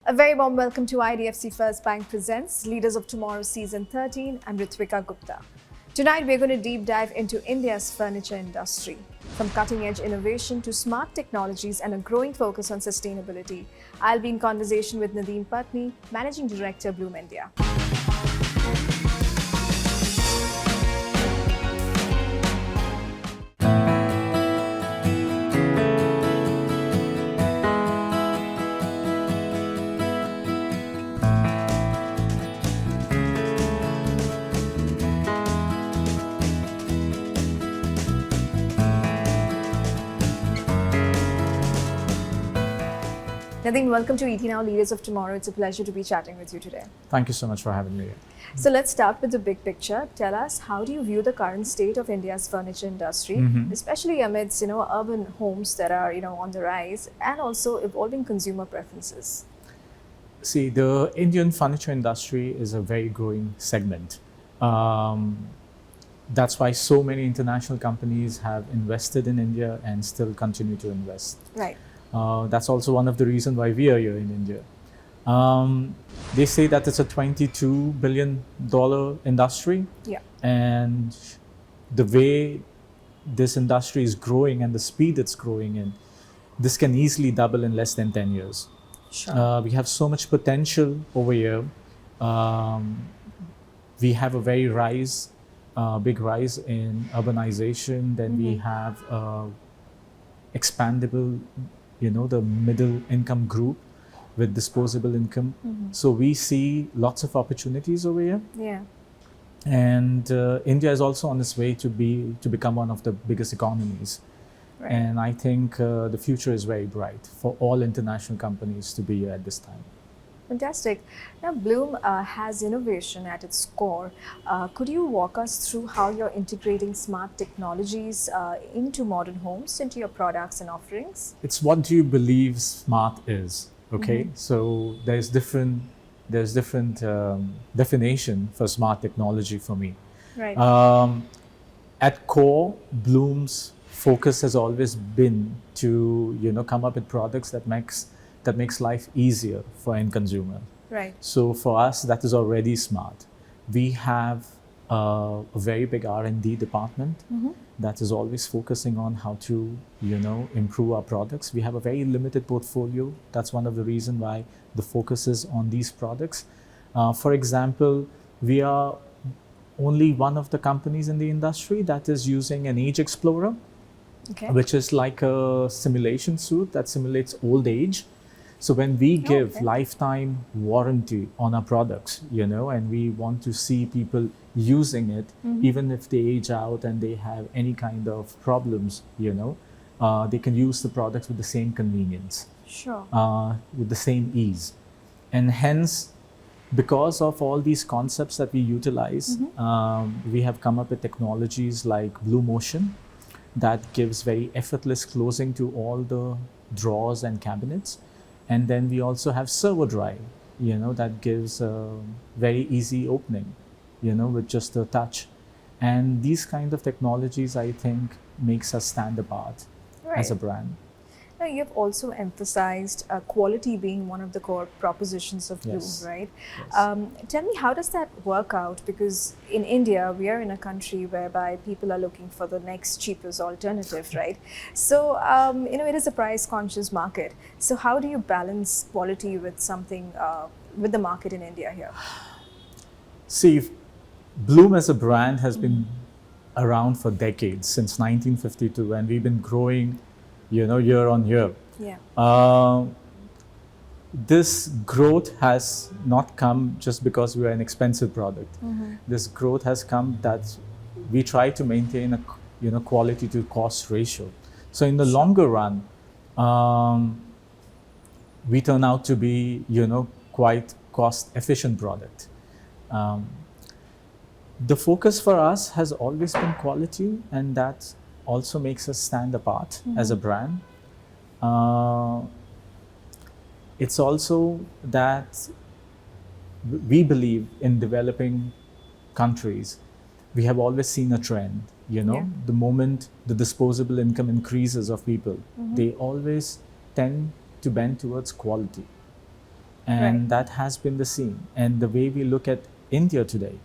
A very warm welcome to IDFC First Bank presents Leaders of Tomorrow Season 13. I'm Ritwika Gupta. Tonight we're going to deep dive into India's furniture industry. From cutting-edge innovation to smart technologies and a growing focus on sustainability, I'll be in conversation with Nadeem Patni, Managing Director, Blum India. Nadeem, welcome to ET Now Leaders of Tomorrow. It's a pleasure to be chatting with you today. Thank you so much for having me. So let's start with the big picture. Tell us, how do you view the current state of India's furniture industry, especially amidst urban homes that are on the rise and also evolving consumer preferences? See, the Indian furniture industry is a very growing segment. That's why so many international companies have invested in India and still continue to invest. Right. That's also one of the reasons why we are here in India. They say that it's a $22 billion industry. Yeah. And the way this industry is growing and the speed it's growing in, this can easily double in less than 10 years. Sure. We have so much potential over here. We have a very big rise in urbanization. Then we have expandable, the middle income group with disposable income. So we see lots of opportunities over here. Yeah. And India is also on its way to become one of the biggest economies. Right. And I think the future is very bright for all international companies to be here at this time. Fantastic. Now, Blum has innovation at its core. Could you walk us through how you're integrating smart technologies into modern homes, into your products and offerings? It's what do you believe smart is, okay? So there's different definition for smart technology for me. Right. At core, Blum's focus has always been to come up with products that makes life easier for end consumer. Right. So for us, that is already smart. We have a very big R&D department that is always focusing on how to improve our products. We have a very limited portfolio. That's one of the reasons why the focus is on these products. For example, we are only one of the companies in the industry that is using an age explorer, which is like a simulation suit that simulates old age. So when we give lifetime warranty on our products, and we want to see people using it, even if they age out and they have any kind of problems, they can use the products with the same convenience, Sure. with the same ease. And hence, because of all these concepts that we utilize, we have come up with technologies like Blue Motion that gives very effortless closing to all the drawers and cabinets. And then we also have servo drive, that gives a very easy opening, with just a touch. And these kind of technologies, I think, makes us stand apart as a brand. Now, you've also emphasized quality being one of the core propositions of Blum, right? Yes. Tell me, how does that work out? Because in India, we are in a country whereby people are looking for the next cheapest alternative, right? So, it is a price-conscious market. So how do you balance quality with something, with the market in India here? See, Blum as a brand has been around for decades, since 1952, and we've been growing year on year. Yeah. This growth has not come just because we are an expensive product. This growth has come that we try to maintain a quality to cost ratio. So in the longer run, we turn out to be quite cost efficient product. The focus for us has always been quality, and that also makes us stand apart as a brand. It's also that we believe in developing countries. We have always seen a trend, the moment the disposable income increases of people, they always tend to bend towards quality. And Right. that has been the scene. And the way we look at India today,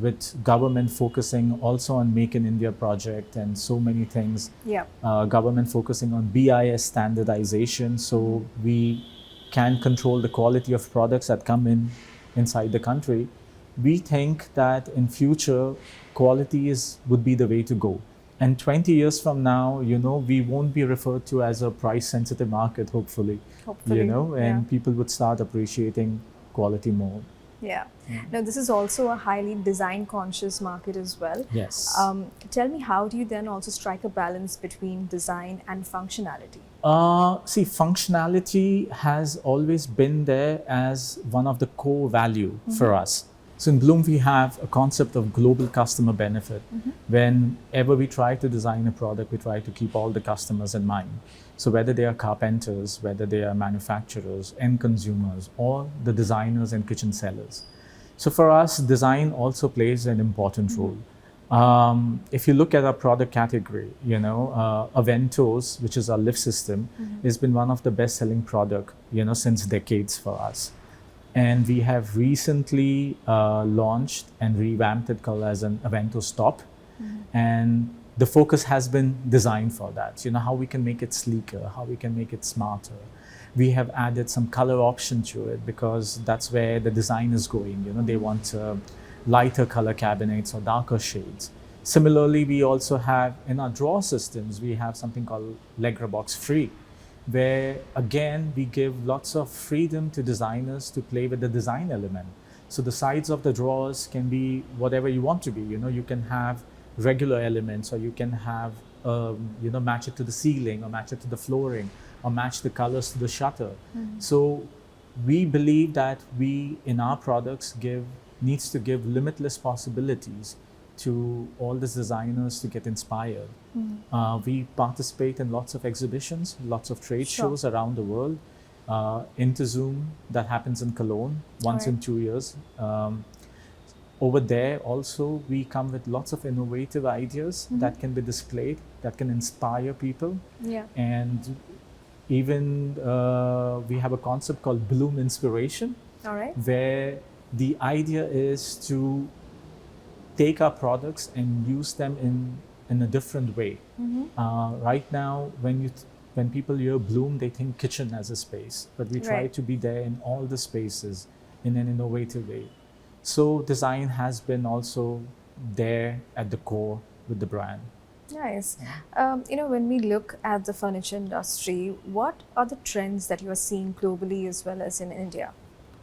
with government focusing also on Make in India project and so many things, Yeah. government focusing on BIS standardization, so we can control the quality of products that come in inside the country. We think that in future, quality would be the way to go. And 20 years from now, we won't be referred to as a price sensitive market, hopefully, Hopefully. Yeah. and people would start appreciating quality more. Yeah. Now, this is also a highly design conscious market as well. Yes. Tell me, how do you then also strike a balance between design and functionality? See, functionality has always been there as one of the core value for us. So in Bloom, we have a concept of global customer benefit. Whenever we try to design a product, we try to keep all the customers in mind. So whether they are carpenters, whether they are manufacturers, end consumers, or the designers and kitchen sellers. So for us, design also plays an important role. If you look at our product category, Aventos, which is our lift system, has been one of the best-selling product, since decades for us. And we have recently launched and revamped it called as an Aventos Top. And the focus has been designed for that, how we can make it sleeker, how we can make it smarter. We have added some color option to it because that's where the design is going. They want lighter color cabinets or darker shades. Similarly, we also have in our drawer systems, we have something called Legra Box Free, where again, we give lots of freedom to designers to play with the design element. So the sides of the drawers can be whatever you want to be. You can have regular elements, or you can have, match it to the ceiling, or match it to the flooring, or match the colors to the shutter. So we believe that we, in our products, needs to give limitless possibilities to all these designers to get inspired. We participate in lots of exhibitions, lots of trade shows around the world. Interzoom, that happens in Cologne once in 2 years. Over there also, we come with lots of innovative ideas that can be displayed, that can inspire people. Yeah. And even we have a concept called Blum Inspiration, All right. where the idea is to take our products and use them in a different way. Right now, when people hear Bloom, they think kitchen as a space, but we try to be there in all the spaces in an innovative way. So design has been also there at the core with the brand. Nice. When we look at the furniture industry, what are the trends that you are seeing globally as well as in India?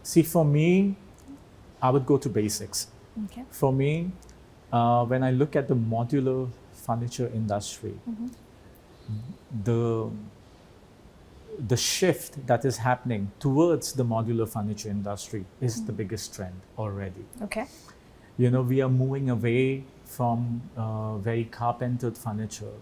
See, for me, I would go to basics. Okay. For me, when I look at the modular furniture industry, the shift that is happening towards the modular furniture industry is the biggest trend already. Okay. We are moving away from very carpentered furniture.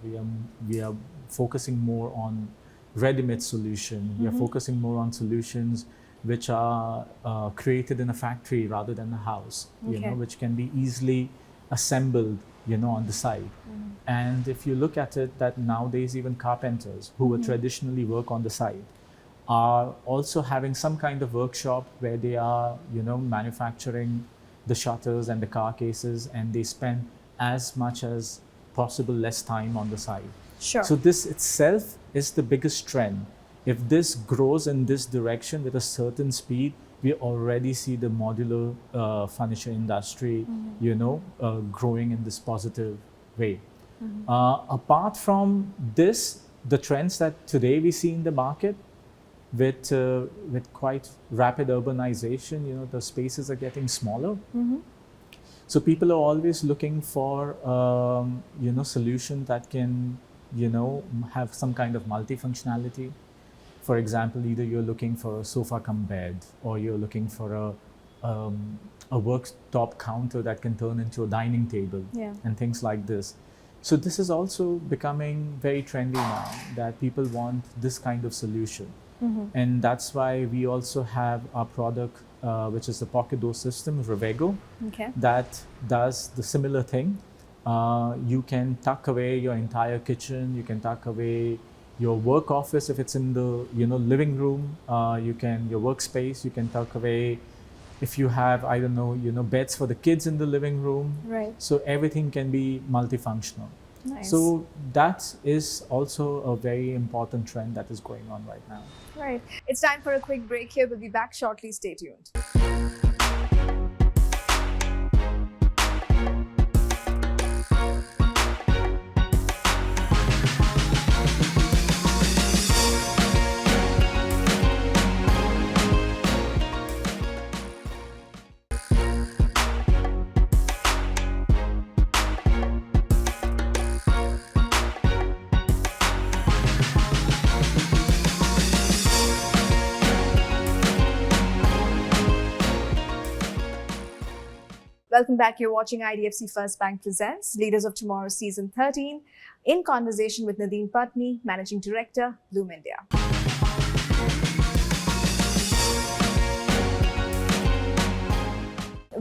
We are focusing more on ready-made solution. We are focusing more on solutions which are created in a factory rather than a house, which can be easily assembled, on the side. And if you look at it, that nowadays even carpenters who would traditionally work on the side are also having some kind of workshop where they are, manufacturing the shutters and the car cases, and they spend as much as possible less time on the side. Sure. So this itself is the biggest trend. If this grows in this direction with a certain speed, we already see the modular furniture industry, growing in this positive way. Apart from this, the trends that today we see in the market, with quite rapid urbanization, the spaces are getting smaller. So people are always looking for, solution that can, have some kind of multifunctionality. For example, either you're looking for a sofa cum bed, or you're looking for a worktop counter that can turn into a dining table, and things like this. So this is also becoming very trendy now, that people want this kind of solution. And that's why we also have our product, which is the pocket door system, Revego, that does the similar thing. You can tuck away your entire kitchen, you can tuck away your work office, if it's in the living room, your workspace, you can tuck away. If you have, I don't know, beds for the kids in the living room, Right. so everything can be multifunctional. Nice. So that is also a very important trend that is going on right now. Right. It's time for a quick break here. We'll be back shortly. Stay tuned. Welcome back. You're watching IDFC First Bank Presents Leaders of Tomorrow Season 13 in conversation with Nadeem Patni, Managing Director, Blum India.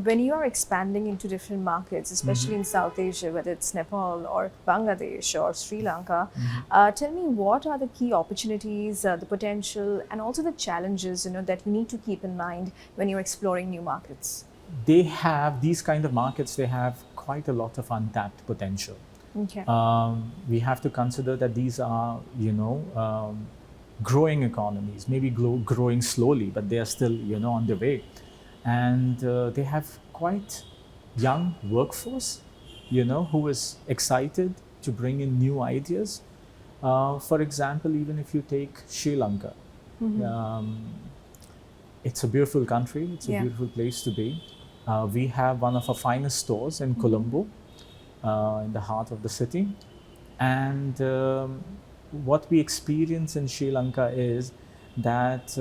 When you are expanding into different markets, especially in South Asia, whether it's Nepal or Bangladesh or Sri Lanka, tell me, what are the key opportunities, the potential, and also the challenges that you need to keep in mind when you're exploring new markets? They have these kind of markets, they have quite a lot of untapped potential. Okay. We have to consider that these are growing economies, maybe growing slowly, but they are still on the way, and they have quite young workforce who is excited to bring in new ideas. For example, even if you take Sri Lanka, it's a beautiful country, it's a beautiful place to be. We have one of our finest stores in Colombo, in the heart of the city. And what we experience in Sri Lanka is that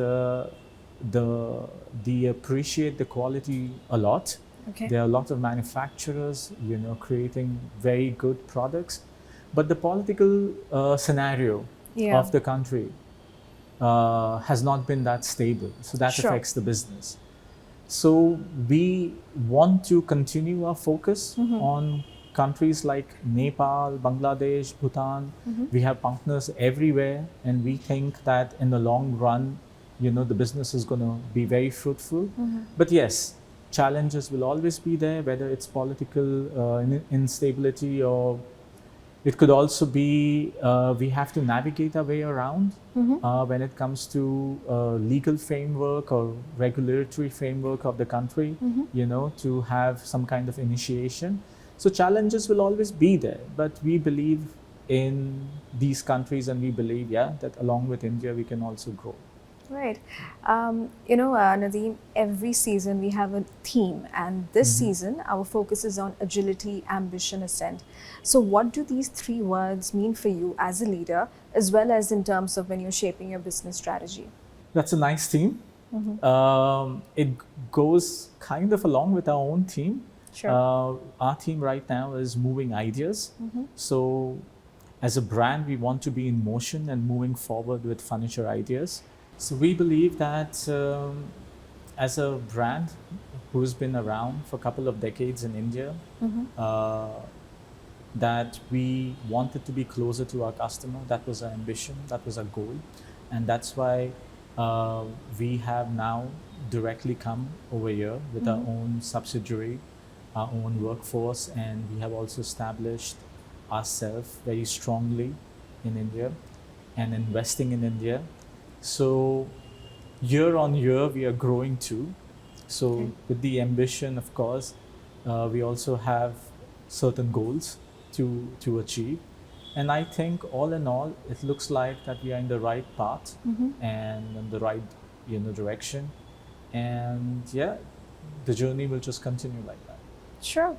they appreciate the quality a lot. Okay. There are a lot of manufacturers, creating very good products. But the political scenario of the country has not been that stable. So that affects the business. So we want to continue our focus on countries like Nepal, Bangladesh, Bhutan. We have partners everywhere, and we think that in the long run, the business is going to be very fruitful. But yes, challenges will always be there, whether it's political instability, or it could also be we have to navigate our way around when it comes to legal framework or regulatory framework of the country, to have some kind of initiation. So challenges will always be there, but we believe in these countries, and we believe, that along with India, we can also grow. Right. Nadeem, every season we have a theme, and this season our focus is on agility, ambition, ascent. So what do these three words mean for you as a leader, as well as in terms of when you're shaping your business strategy? That's a nice theme. It goes kind of along with our own theme. Sure. Our theme right now is moving ideas. So as a brand, we want to be in motion and moving forward with furniture ideas. So we believe that as a brand who's been around for a couple of decades in India, that we wanted to be closer to our customer. That was our ambition, that was our goal. And that's why we have now directly come over here with our own subsidiary, our own workforce, and we have also established ourselves very strongly in India and investing in India. So year on year, we are growing too. So with the ambition, of course, we also have certain goals to achieve. And I think all in all, it looks like that we are in the right path and in the right direction. And the journey will just continue like that. Sure.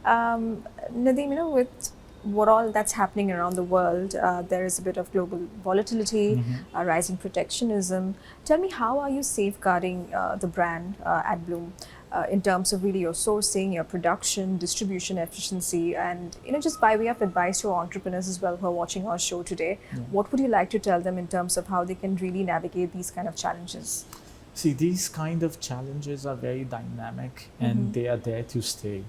Nadeem, with what all that's happening around the world, there is a bit of global volatility, rising protectionism. Tell me, how are you safeguarding the brand at Blum in terms of really your sourcing, your production, distribution efficiency, and just by way of advice to entrepreneurs as well who are watching our show today, what would you like to tell them in terms of how they can really navigate these kind of challenges? See, these kind of challenges are very dynamic and they are there to stay.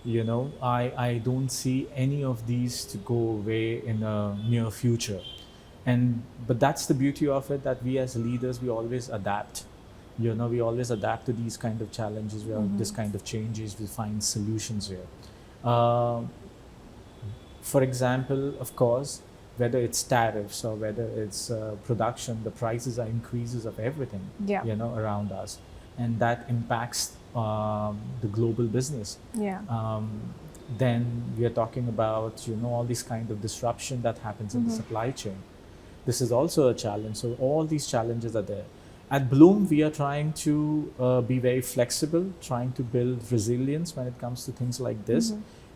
I don't see any of these to go away in the near future. But that's the beauty of it, that we as leaders, we always adapt. We always adapt to these kind of challenges, this kind of changes, we find solutions here. For example, of course, whether it's tariffs or whether it's production, the prices are increases of everything, around us, and that impacts the global business. Then we are talking about all these kind of disruption that happens in the supply chain. This is also a challenge. So all these challenges are there. At Blum, we are trying to be very flexible, trying to build resilience when it comes to things like this.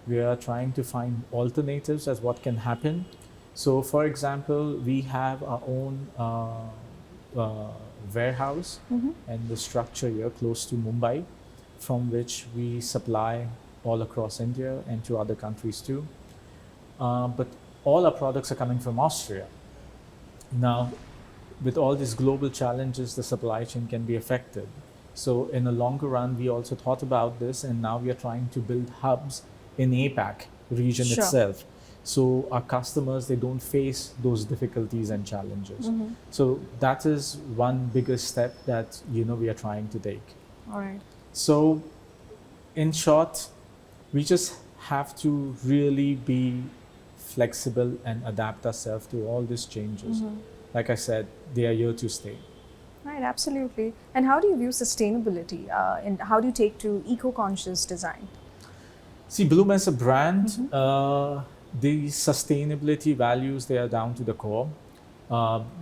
We are trying to find alternatives as what can happen. So, for example, we have our own warehouse and the structure here close to Mumbai, from which we supply all across India and to other countries too. But all our products are coming from Austria. Now, with all these global challenges, the supply chain can be affected. So in the longer run, we also thought about this, and now we are trying to build hubs in APAC region itself. So our customers, they don't face those difficulties and challenges. So that is one bigger step that, we are trying to take. All right. So in short, we just have to really be flexible and adapt ourselves to all these changes. Like I said, they are here to stay. Right, absolutely. And how do you view sustainability and how do you take to eco-conscious design? See, Blum as a brand, the sustainability values, they are down to the core.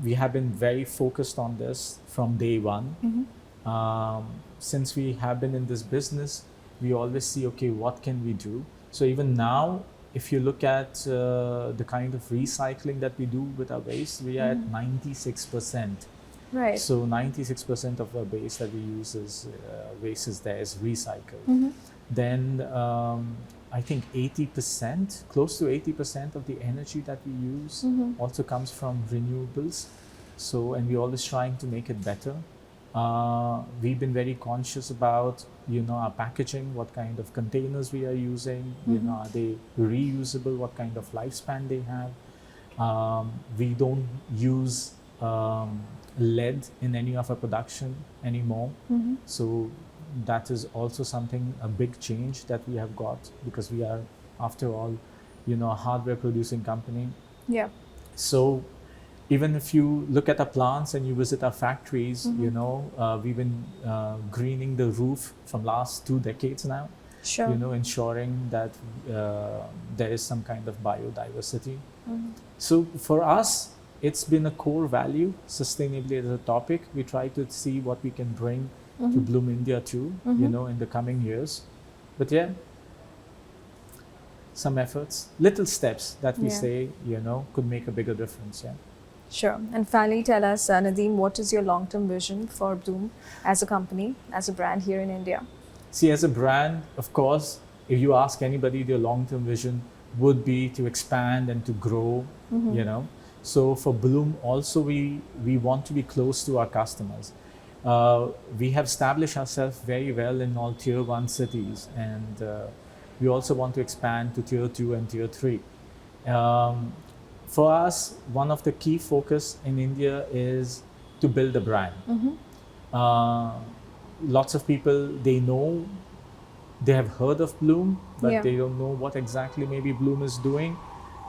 We have been very focused on this from day one. Since we have been in this business, we always see, okay, what can we do? So even now, if you look at the kind of recycling that we do with our waste, we are at 96%. Right. So 96% of our waste that we use is waste is there, is recycled. Then I think 80%, close to 80% of the energy that we use also comes from renewables. So, and we're always trying to make it better. We've been very conscious about, our packaging, what kind of containers we are using, are they reusable, what kind of lifespan they have. We don't use lead in any of our production anymore. So that is also something, a big change that we have got, because we are, after all, a hardware producing company. Yeah. So even if you look at our plants and you visit our factories, we've been greening the roof from last 2 decades now. Sure. Ensuring that there is some kind of biodiversity. So for us, it's been a core value, sustainability as a topic. We try to see what we can bring to Blum India too, in the coming years. But yeah, some efforts, little steps that we say, could make a bigger difference. Yeah. Sure. And finally, tell us, Nadeem, what is your long-term vision for Blum as a company, as a brand here in India? See, as a brand, of course, if you ask anybody, their long-term vision would be to expand and to grow, So for Blum, also we want to be close to our customers. We have established ourselves very well in all tier 1 cities, and we also want to expand to tier 2 and tier 3. For us, one of the key focus in India is to build a brand. Lots of people, they have heard of Blum, but they don't know what exactly maybe Blum is doing.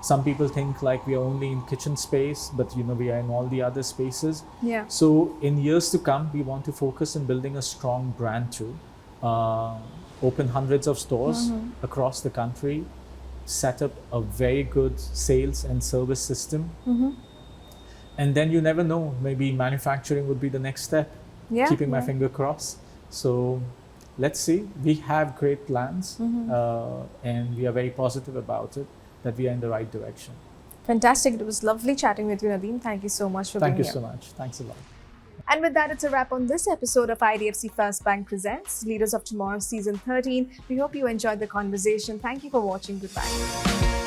Some people think like we are only in kitchen space, but we are in all the other spaces. Yeah. So in years to come, we want to focus on building a strong brand too. Open hundreds of stores across the country, set up a very good sales and service system. And then you never know, maybe manufacturing would be the next step. Keeping my finger crossed. So let's see. We have great plans and we are very positive about it, that we are in the right direction. Fantastic. It was lovely chatting with you, Nadeem. Thank you so much for being here. Thank you so much. Thanks a lot. And with that, it's a wrap on this episode of IDFC First Bank Presents Leaders of Tomorrow Season 13. We hope you enjoyed the conversation. Thank you for watching. Goodbye.